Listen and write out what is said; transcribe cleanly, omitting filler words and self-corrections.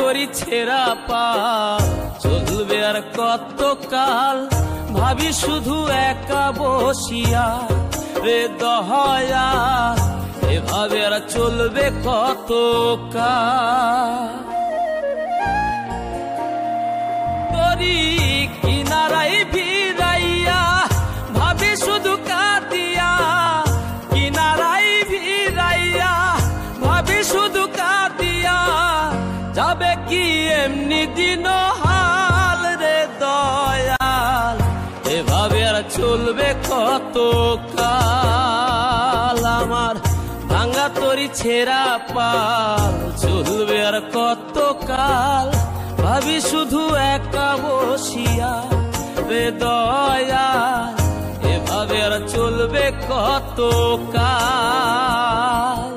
তরি ছেঁড়া পাল চলবে আর কত কাল, ভাবি শুধু একা বসিয়া রে দহয়া, এভাবে আর চলবে কত কাল। তরি কিনারাই ভিড়াইয়া ভাবি শুধু কাঁদিয়া, কিনারাই ভিড়াইয়া ভাবি শুধু কাঁদিয়া, যাবে কি এমনি দিন হাল রে দয়াল, এভাবে আর চলবে কত কাল। আমার ভাঙা তরি ছেঁড়া পাল চলবে আর কত কাল, ভাবি শুধু একা বসিয়া রে দয়াল, এভাবে আর চলবে কত কাল।